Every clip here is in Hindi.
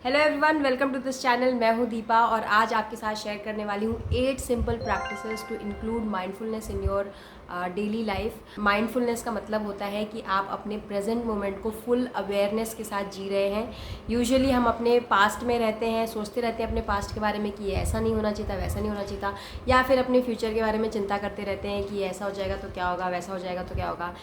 Hello everyone, welcome to this channel. मैं हूं दीपा और आज आपके साथ शेयर करने वाली हूं 8 simple practices to include mindfulness in your daily life. Mindfulness का मतलब होता है कि आप अपने प्रेजेंट मोमेंट को फुल अवेयरनेस के साथ जी रहे हैं। यूजुअली हम अपने पास्ट में रहते हैं, सोचते रहते हैं अपने पास्ट के बारे में कि ये ऐसा नहीं होना चाहिए था, वैसा नहीं होना चाहिए था, या फिर अपने फ्यूचर के बारे में चिंता करते रहते हैं कि ऐसा हो जाएगा तो क्या होगा, वैसा हो जाएगा तो क्या होगा।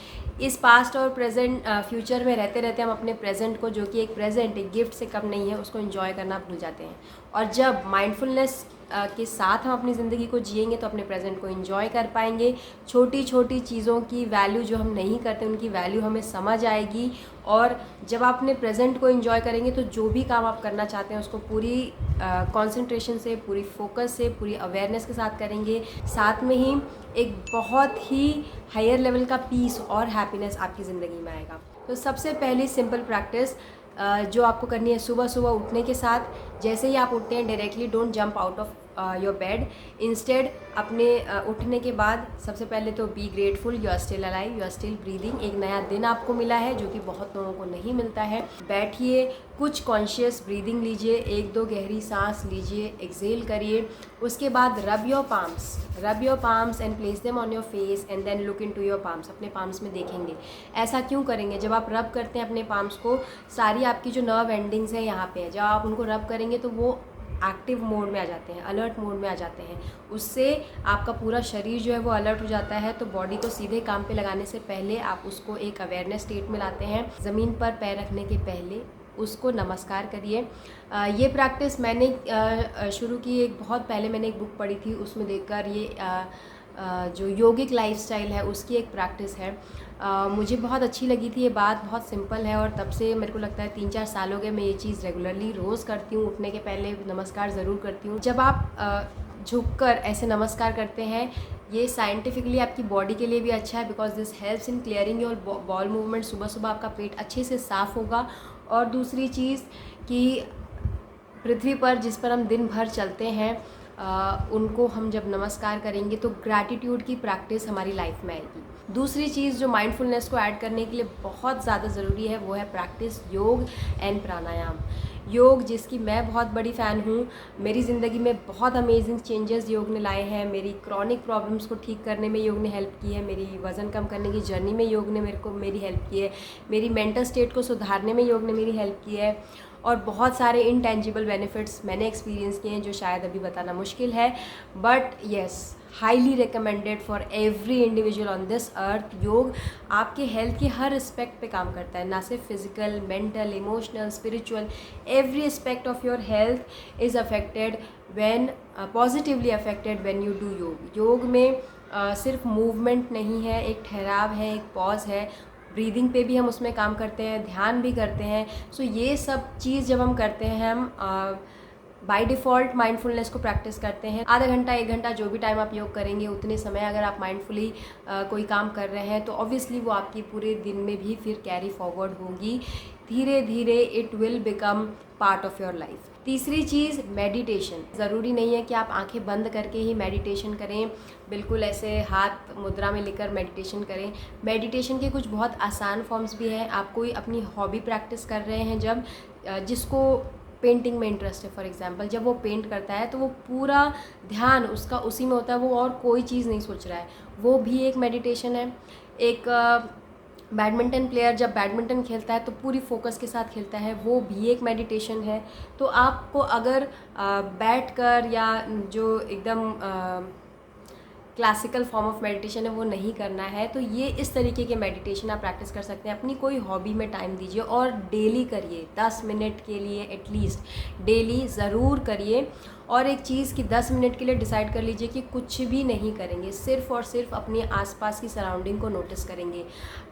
इस पास्ट और प्रेजेंट फ्यूचर में रहते रहते हम अपने प्रेजेंट को, जो कि एक प्रेजेंट एक गिफ्ट से कम नहीं है, उसको एंजॉय करना भूल जाते हैं। और जब माइंडफुलनेस के साथ हम अपनी ज़िंदगी को जिएंगे तो अपने प्रेजेंट को एंजॉय कर पाएंगे। छोटी छोटी चीज़ों की वैल्यू जो हम नहीं करते उनकी वैल्यू हमें समझ आएगी। और जब आप अपने प्रेजेंट को एंजॉय करेंगे तो जो भी काम आप करना चाहते हैं उसको पूरी कंसंट्रेशन से, पूरी फोकस से, पूरी अवेयरनेस के साथ करेंगे। साथ में ही एक बहुत ही हायर लेवल का पीस और हैप्पीनेस आपकी ज़िंदगी में आएगा। तो सबसे पहली सिंपल प्रैक्टिस जो आपको करनी है, सुबह सुबह उठने के साथ जैसे ही आप उठते हैं directly don't jump out of your bed. Instead अपने उठने के बाद सबसे पहले तो be grateful, you are still alive, you are still breathing. एक नया दिन आपको मिला है जो कि बहुत लोगों को नहीं मिलता है। बैठिए, कुछ कॉन्शियस ब्रीदिंग लीजिए, एक दो गहरी सांस लीजिए, एक्सेल करिए। उसके बाद rub your palms and place them on your face and then look into your palms. अपने पाम्स में देखेंगे। ऐसा क्यों करेंगे? जब आप रब करते हैं अपने पाम्स को, सारी आपकी जो नर्व एंडिंग्स है यहाँ पे है, जब आप उनको रब करेंगे तो वो एक्टिव मोड में आ जाते हैं, अलर्ट मोड में आ जाते हैं। उससे आपका पूरा शरीर जो है वो अलर्ट हो जाता है। तो बॉडी को सीधे काम पे लगाने से पहले आप उसको एक अवेयरनेस स्टेट में लाते हैं। ज़मीन पर पैर रखने के पहले उसको नमस्कार करिए। ये प्रैक्टिस मैंने शुरू की, एक बहुत पहले मैंने एक बुक पढ़ी थी, उसमें देखकर ये जो योगिक लाइफस्टाइल है उसकी एक प्रैक्टिस है। मुझे बहुत अच्छी लगी थी। ये बात बहुत सिंपल है और तब से मेरे को लगता है 3-4 साल हो गए मैं ये चीज़ रेगुलरली रोज़ करती हूँ। उठने के पहले नमस्कार ज़रूर करती हूँ। जब आप झुककर ऐसे नमस्कार करते हैं, ये साइंटिफिकली आपकी बॉडी के लिए भी अच्छा है, because this helps in clearing your ball movement. सुबह सुबह आपका पेट अच्छे से साफ़ होगा। और दूसरी चीज़ कि पृथ्वी पर जिस पर हम दिन भर चलते हैं उनको हम जब नमस्कार करेंगे तो ग्रैटिट्यूड की प्रैक्टिस हमारी लाइफ में आएगी। दूसरी चीज़ जो माइंडफुलनेस को ऐड करने के लिए बहुत ज़्यादा ज़रूरी है वो है प्रैक्टिस योग एंड प्राणायाम। योग जिसकी मैं बहुत बड़ी फ़ैन हूँ। मेरी ज़िंदगी में बहुत अमेजिंग चेंजेस योग ने लाए हैं। मेरी क्रॉनिक प्रॉब्लम्स को ठीक करने में योग ने हेल्प की है। मेरी वज़न कम करने की जर्नी में योग ने मेरी हेल्प की है। मेरी मेंटल स्टेट को सुधारने में योग ने मेरी हेल्प की है। और बहुत सारे इनटेंजिबल बेनिफिट्स मैंने एक्सपीरियंस किए हैं जो शायद अभी बताना मुश्किल है, but yes, highly recommended for every individual on this earth. योग आपके हेल्थ के हर एस्पेक्ट पे काम करता है, ना सिर्फ physical, mental, emotional, spiritual. Every aspect of your health is affected when positively affected when you do योग। योग में सिर्फ मूवमेंट नहीं है, एक ठहराव है, एक पॉज है। ब्रीदिंग पे भी हम उसमें काम करते हैं, ध्यान भी करते हैं। सो ये सब चीज़ जब हम करते हैं, हम बाय डिफ़ॉल्ट माइंडफुलनेस को प्रैक्टिस करते हैं। आधा घंटा, 1 घंटा, जो भी टाइम आप योग करेंगे उतने समय अगर आप माइंडफुली कोई काम कर रहे हैं तो ऑब्वियसली वो आपकी पूरे दिन में भी फिर कैरी फॉरवर्ड होगी। धीरे धीरे it will become part of your life. तीसरी चीज़ मेडिटेशन। ज़रूरी नहीं है कि आप आंखें बंद करके ही मेडिटेशन करें, बिल्कुल ऐसे हाथ मुद्रा में लेकर मेडिटेशन करें। मेडिटेशन के कुछ बहुत आसान फॉर्म्स भी हैं। आप कोई अपनी हॉबी प्रैक्टिस कर रहे हैं, जब जिसको पेंटिंग में इंटरेस्ट है फॉर एग्जांपल, जब वो पेंट करता है तो वो पूरा ध्यान उसका उसी में होता है, वो और कोई चीज़ नहीं सोच रहा है, वो भी एक मेडिटेशन है। एक बैडमिंटन प्लेयर जब बैडमिंटन खेलता है तो पूरी फोकस के साथ खेलता है, वो भी एक मेडिटेशन है। तो आपको अगर बैठकर या जो एकदम क्लासिकल फॉर्म ऑफ मेडिटेशन है वो नहीं करना है, तो ये इस तरीके के मेडिटेशन आप प्रैक्टिस कर सकते हैं। अपनी कोई हॉबी में टाइम दीजिए और डेली करिए, 10 मिनट के लिए एटलीस्ट डेली ज़रूर करिए। और एक चीज़ कि 10 मिनट के लिए डिसाइड कर लीजिए कि कुछ भी नहीं करेंगे, सिर्फ़ और सिर्फ अपने आसपास की सराउंडिंग को नोटिस करेंगे।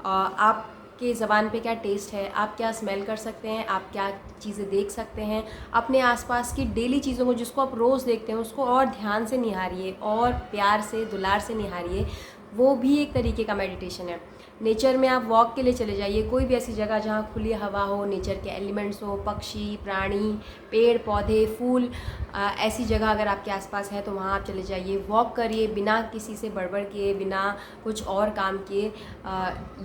आपके ज़बान पे क्या टेस्ट है, आप क्या स्मेल कर सकते हैं, आप क्या चीज़ें देख सकते हैं। अपने आसपास की डेली चीज़ों को जिसको आप रोज़ देखते हैं उसको और ध्यान से निहारिए और प्यार से, दुलार से निहारिए। वो भी एक तरीके का मेडिटेशन है। नेचर में आप वॉक के लिए चले जाइए, कोई भी ऐसी जगह जहाँ खुली हवा हो, नेचर के एलिमेंट्स हो, पक्षी, प्राणी, पेड़ पौधे, फूल, ऐसी जगह अगर आपके आसपास है तो वहाँ आप चले जाइए, वॉक करिए बिना किसी से बड़बड़ किए, बिना कुछ और काम किए।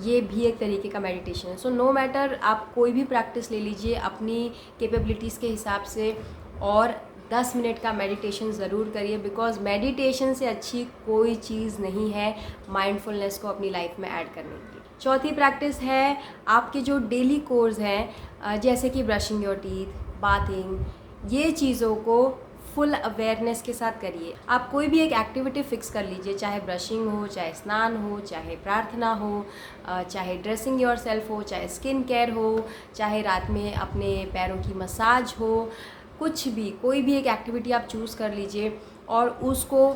ये भी एक तरीके का मेडिटेशन है। सो नो मैटर, आप कोई भी प्रैक्टिस ले लीजिए अपनी कैपेबिलिटीज़ के हिसाब से, और 10 मिनट का मेडिटेशन ज़रूर करिए, बिकॉज मेडिटेशन से अच्छी कोई चीज़ नहीं है माइंडफुलनेस को अपनी लाइफ में ऐड करने की। चौथी प्रैक्टिस है आपके जो डेली कोर्स हैं, जैसे कि ब्रशिंग योर टीथ, बाथिंग, ये चीज़ों को फुल अवेयरनेस के साथ करिए। आप कोई भी एक एक्टिविटी फ़िक्स कर लीजिए, चाहे ब्रशिंग हो, चाहे स्नान हो, चाहे प्रार्थना हो, चाहे ड्रेसिंग योर सेल्फ हो, चाहे स्किन केयर हो, चाहे रात में अपने पैरों की मसाज हो, कुछ भी, कोई भी एक एक्टिविटी आप चूज़ कर लीजिए और उसको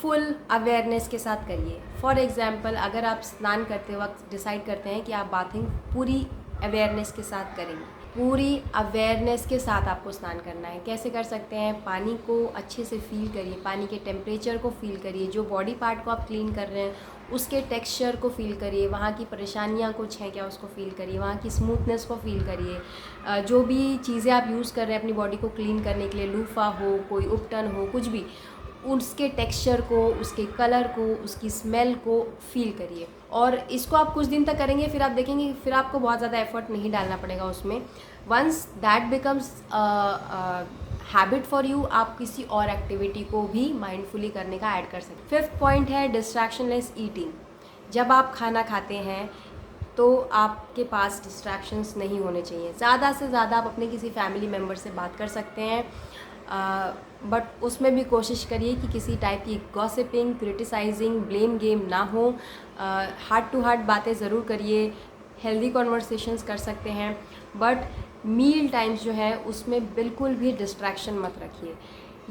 फुल अवेयरनेस के साथ करिए। फॉर एग्ज़ाम्पल, अगर आप स्नान करते वक्त डिसाइड करते हैं कि आप बाथिंग पूरी अवेयरनेस के साथ करेंगे, पूरी अवेयरनेस के साथ आपको स्नान करना है। कैसे कर सकते हैं? पानी को अच्छे से फील करिए, पानी के टेम्परेचर को फील करिए, जो बॉडी पार्ट को आप क्लीन कर रहे हैं उसके टेक्सचर को फील करिए, वहाँ की परेशानियाँ कुछ हैं क्या उसको फील करिए, वहाँ की स्मूथनेस को फील करिए। जो भी चीज़ें आप यूज़ कर रहे हैं अपनी बॉडी को क्लीन करने के लिए, लूफा हो, कोई उपटन हो, कुछ भी, उसके टेक्सचर को, उसके कलर को, उसकी स्मेल को फील करिए। और इसको आप कुछ दिन तक करेंगे, फिर आप देखेंगे फिर आपको बहुत ज़्यादा एफर्ट नहीं डालना पड़ेगा उसमें। Once that becomes habit for you, आप किसी और एक्टिविटी को भी माइंडफुली करने का ऐड कर सकते हैं। 5th पॉइंट है डिस्ट्रैक्शनलेस ईटिंग। जब आप खाना खाते हैं तो आपके पास डिस्ट्रैक्शंस नहीं होने चाहिए। ज़्यादा से ज़्यादा आप अपने किसी फैमिली मेम्बर से बात कर सकते हैं, बट उसमें भी कोशिश करिए कि किसी टाइप की गॉसिपिंग, क्रिटिसाइजिंग, ब्लेम गेम ना हो। हार्ट टू हार्ट बातें ज़रूर करिए, हेल्दी कॉन्वर्सेशंस कर सकते हैं, बट मील टाइम्स जो है उसमें बिल्कुल भी डिस्ट्रैक्शन मत रखिए।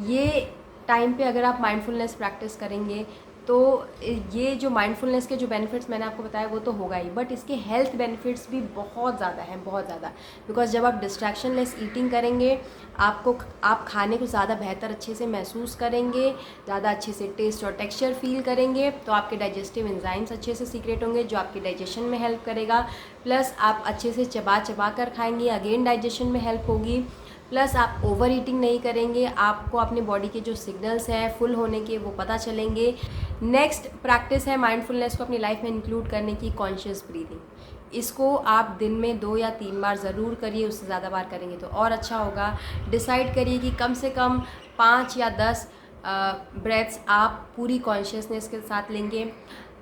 ये टाइम पे अगर आप माइंडफुलनेस प्रैक्टिस करेंगे तो ये जो माइंडफुलनेस के जो बेनिफिट्स मैंने आपको बताया वो तो होगा ही, बट इसके हेल्थ बेनिफिट्स भी बहुत ज़्यादा हैं, बहुत ज़्यादा। बिकॉज जब आप डिस्ट्रैक्शनलेस ईटिंग करेंगे, आप खाने को ज़्यादा बेहतर अच्छे से महसूस करेंगे, ज़्यादा अच्छे से टेस्ट और टेक्सचर फील करेंगे, तो आपके डाइजेस्टिव एंजाइम्स अच्छे से सीक्रेट होंगे जो आपके डाइजेशन में हेल्प करेगा। प्लस आप अच्छे से चबा चबा कर खाएंगे, अगेन डाइजेशन में हेल्प होगी। प्लस आप ओवर ईटिंग नहीं करेंगे, आपको अपनी बॉडी के जो सिग्नल्स हैं फुल होने के वो पता चलेंगे। नेक्स्ट प्रैक्टिस है माइंडफुलनेस को अपनी लाइफ में इंक्लूड करने की, कॉन्शियस ब्रीदिंग। इसको आप दिन में 2 या 3 बार ज़रूर करिए, उससे ज़्यादा बार करेंगे तो और अच्छा होगा। डिसाइड करिए कि कम से कम 5 या 10 ब्रेथ्स आप पूरी कॉन्शियसनेस के साथ लेंगे।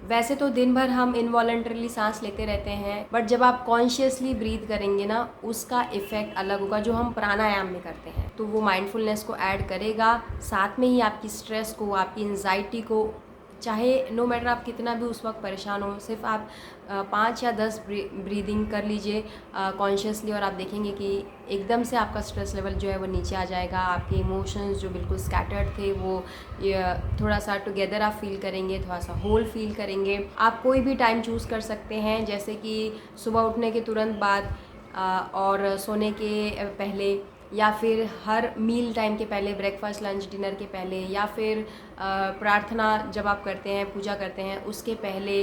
वैसे तो दिन भर हम इनवॉलंटरीली सांस लेते रहते हैं, बट जब आप कॉन्शियसली ब्रीथ करेंगे ना, उसका इफ़ेक्ट अलग होगा, जो हम प्राणायाम में करते हैं। तो वो माइंडफुलनेस को ऐड करेगा, साथ में ही आपकी स्ट्रेस को, आपकी एंजाइटी को, चाहे नो मैटर आप कितना भी उस वक्त परेशान हो, सिर्फ आप 5 या 10 ब्रीदिंग कर लीजिए कॉन्शियसली, और आप देखेंगे कि एकदम से आपका स्ट्रेस लेवल जो है वो नीचे आ जाएगा। आपके इमोशंस जो बिल्कुल स्कैटर्ड थे वो थोड़ा सा टुगेदर आप फील करेंगे, थोड़ा सा होल फील करेंगे। आप कोई भी टाइम चूज़ कर सकते हैं, जैसे कि सुबह उठने के तुरंत बाद और सोने के पहले, या फिर हर मील टाइम के पहले, ब्रेकफास्ट, लंच, डिनर के पहले, या फिर प्रार्थना जब आप करते हैं, पूजा करते हैं उसके पहले,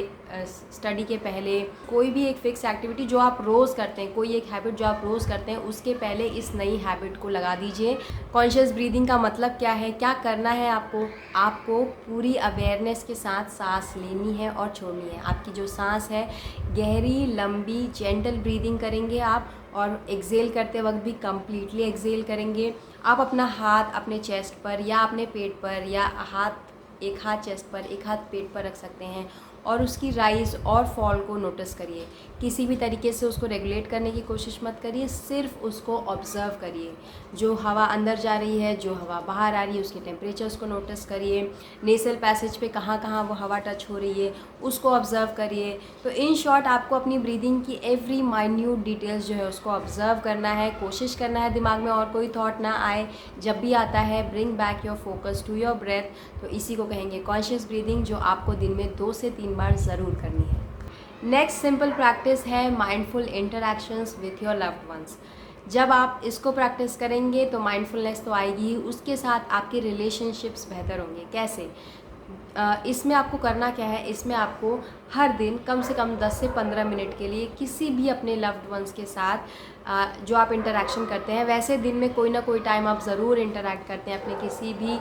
स्टडी के पहले। कोई भी एक फ़िक्स एक्टिविटी जो आप रोज़ करते हैं, कोई एक हैबिट जो आप रोज़ करते हैं, उसके पहले इस नई हैबिट को लगा दीजिए। कॉन्शियस ब्रीदिंग का मतलब क्या है, क्या करना है आपको पूरी अवेयरनेस के साथ सांस लेनी है और छोड़नी है। आपकी जो सांस है गहरी, लंबी, जेंटल ब्रीदिंग करेंगे आप, और एक्सेल करते वक्त भी कम्प्लीटली एक्सेल करेंगे। आप अपना हाथ अपने चेस्ट पर या अपने पेट पर, या एक हाथ चेस्ट पर, एक हाथ पेट पर रख सकते हैं, और उसकी राइज और फॉल को नोटिस करिए। किसी भी तरीके से उसको रेगुलेट करने की कोशिश मत करिए, सिर्फ उसको ऑब्ज़र्व करिए। जो हवा अंदर जा रही है, जो हवा बाहर आ रही है, उसके टेम्परेचर्स को नोटिस करिए। नेसल पैसेज पे कहाँ कहाँ वो हवा टच हो रही है उसको ऑब्ज़र्व करिए। तो इन शॉर्ट आपको अपनी ब्रीदिंग की एवरी माइन्यूट डिटेल्स जो है उसको ऑब्ज़र्व करना है। कोशिश करना है दिमाग में और कोई थॉट ना आए। जब भी आता है, bring back your focus to your breath. तो इसी को कहेंगे कॉन्शियस ब्रीदिंग, जो आपको दिन में 2 से 3 बार ज़रूर करनी है। नेक्स्ट सिंपल प्रैक्टिस है mindful interactions with your loved ones. जब आप इसको प्रैक्टिस करेंगे तो माइंडफुलनेस तो आएगी ही, उसके साथ आपके रिलेशनशिप्स बेहतर होंगे। कैसे? इसमें आपको करना क्या है, इसमें आपको हर दिन कम से कम 10 से 15 मिनट के लिए किसी भी अपने लव्ड वंस के साथ जो आप इंटरेक्शन करते हैं, वैसे दिन में कोई ना कोई टाइम आप ज़रूर इंटरेक्ट करते हैं अपने किसी भी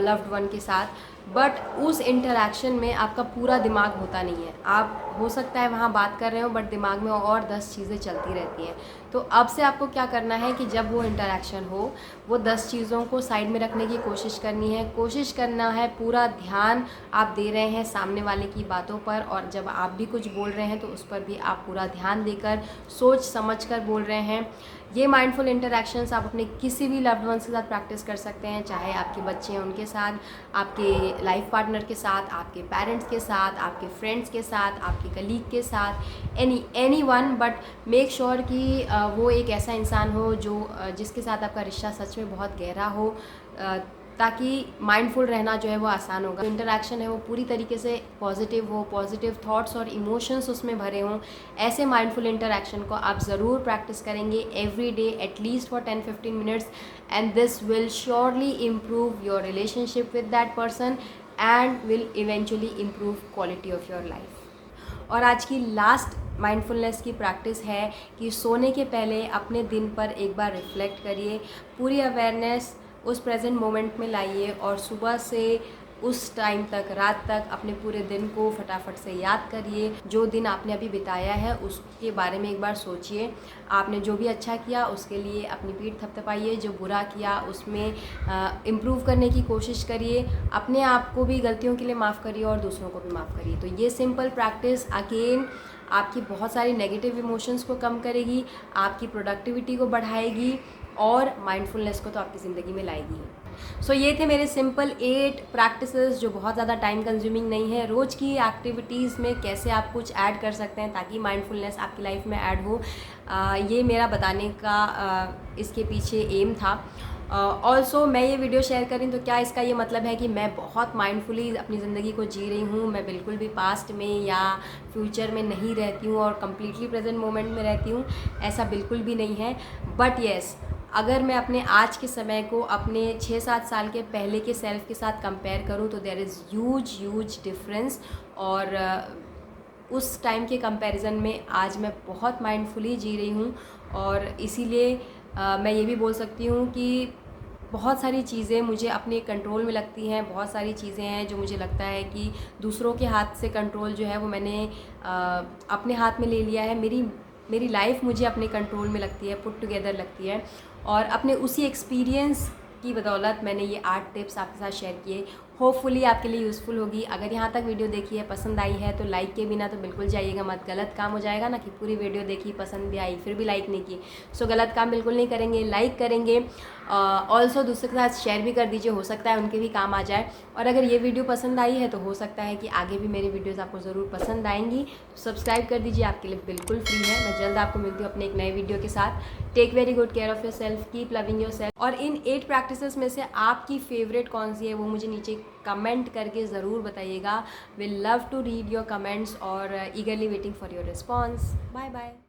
लव्ड वन के साथ, बट उस इंटरेक्शन में आपका पूरा दिमाग होता नहीं है। आप हो सकता है वहाँ बात कर रहे हो बट दिमाग में और 10 चीज़ें चलती रहती हैं। तो अब से आपको क्या करना है कि जब वो इंटरेक्शन हो, वो 10 चीज़ों को साइड में रखने की कोशिश करनी है। कोशिश करना है पूरा ध्यान आप दे रहे हैं सामने वाले की बातों पर, और जब आप भी कुछ बोल रहे हैं तो उस पर भी आप पूरा ध्यान देकर सोच समझ कर बोल रहे हैं। ये माइंडफुल इंटरेक्शंस आप अपने किसी भी लव्ड वंस के साथ प्रैक्टिस कर सकते हैं, चाहे आपके बच्चे हैं उनके साथ, आपके लाइफ पार्टनर के साथ, आपके पेरेंट्स के साथ, आपके फ्रेंड्स के साथ, आपके कलीग के साथ, any one, but make sure कि वो एक ऐसा इंसान हो जो जिसके साथ आपका रिश्ता सच में बहुत गहरा हो, ताकि माइंडफुल रहना जो है वो आसान होगा। इंटरेक्शन है वो पूरी तरीके से पॉजिटिव हो, पॉजिटिव थॉट्स और इमोशंस उसमें भरे हों। ऐसे माइंडफुल इंटरेक्शन को आप ज़रूर प्रैक्टिस करेंगे every day at least for 10-15 minutes, and this will surely improve your relationship with that person and will eventually improve quality of your life. और आज की लास्ट माइंडफुलनेस की प्रैक्टिस है कि सोने के पहले अपने दिन पर एक बार रिफ्लेक्ट करिए, पूरी अवेयरनेस उस प्रेजेंट मोमेंट में लाइए, और सुबह से उस टाइम तक, रात तक अपने पूरे दिन को फटाफट से याद करिए। जो दिन आपने अभी बिताया है उसके बारे में एक बार सोचिए। आपने जो भी अच्छा किया उसके लिए अपनी पीठ थपथपाइए, जो बुरा किया उसमें इम्प्रूव करने की कोशिश करिए। अपने आप को भी गलतियों के लिए माफ़ करिए और दूसरों को भी माफ़ करिए। तो ये सिंपल प्रैक्टिस अगेन आपकी बहुत सारी नेगेटिव इमोशंस को कम करेगी, आपकी प्रोडक्टिविटी को बढ़ाएगी और माइंडफुलनेस को तो आपकी ज़िंदगी में लाएगी ही। सो ये थे मेरे सिंपल 8 प्रैक्टिसेस जो बहुत ज़्यादा टाइम कंज्यूमिंग नहीं है। रोज़ की एक्टिविटीज़ में कैसे आप कुछ ऐड कर सकते हैं ताकि माइंडफुलनेस आपकी लाइफ में ऐड हो, ये मेरा बताने का इसके पीछे एम था। ऑल्सो मैं ये वीडियो शेयर करी तो क्या इसका ये मतलब है कि मैं बहुत माइंडफुली अपनी ज़िंदगी को जी रही हूँ, मैं बिल्कुल भी पास्ट में या फ्यूचर में नहीं रहती हूँ और कम्प्लीटली प्रेजेंट मोमेंट में रहती हूँ? ऐसा बिल्कुल भी नहीं है। बट येस, अगर मैं अपने आज के समय को अपने 6-7 साल के पहले के सेल्फ के साथ कंपेयर करूं तो देयर इज़ ह्यूज डिफरेंस, और उस टाइम के कंपैरिजन में आज मैं बहुत माइंडफुली जी रही हूं। और इसीलिए मैं ये भी बोल सकती हूं कि बहुत सारी चीज़ें मुझे अपने कंट्रोल में लगती हैं, बहुत सारी चीज़ें हैं जो मुझे लगता है कि दूसरों के हाथ से कंट्रोल जो है वो मैंने अपने हाथ में ले लिया है। मेरी लाइफ मुझे अपने कंट्रोल में लगती है, पुट टुगेदर लगती है, और अपने उसी एक्सपीरियंस की बदौलत मैंने ये 8 टिप्स आपके साथ शेयर किए। होपफुली आपके लिए यूज़फुल होगी। अगर यहाँ तक वीडियो देखी है, पसंद आई है तो लाइक के बिना तो बिल्कुल जाइएगा मत, गलत काम हो जाएगा ना कि पूरी वीडियो देखी, पसंद भी आई, फिर भी लाइक नहीं की। सो गलत काम बिल्कुल नहीं करेंगे, लाइक करेंगे। ऑल्सो दूसरे के साथ शेयर भी कर दीजिए, हो सकता है उनके भी काम आ जाए। और अगर ये वीडियो पसंद आई है तो हो सकता है कि आगे भी मेरी वीडियोज़ आपको ज़रूर पसंद आएंगी। तो सब्सक्राइब कर दीजिए, आपके लिए बिल्कुल फ्री है। मैं जल्द आपको मिलती हूँ अपने एक नए वीडियो के साथ। Take very good care of yourself, keep loving yourself. और इन 8 प्रैक्टिसेस में से आपकी फेवरेट कौन सी है वो मुझे नीचे कमेंट करके ज़रूर बताइएगा। Will love to read your comments और eagerly waiting for your response. Bye bye.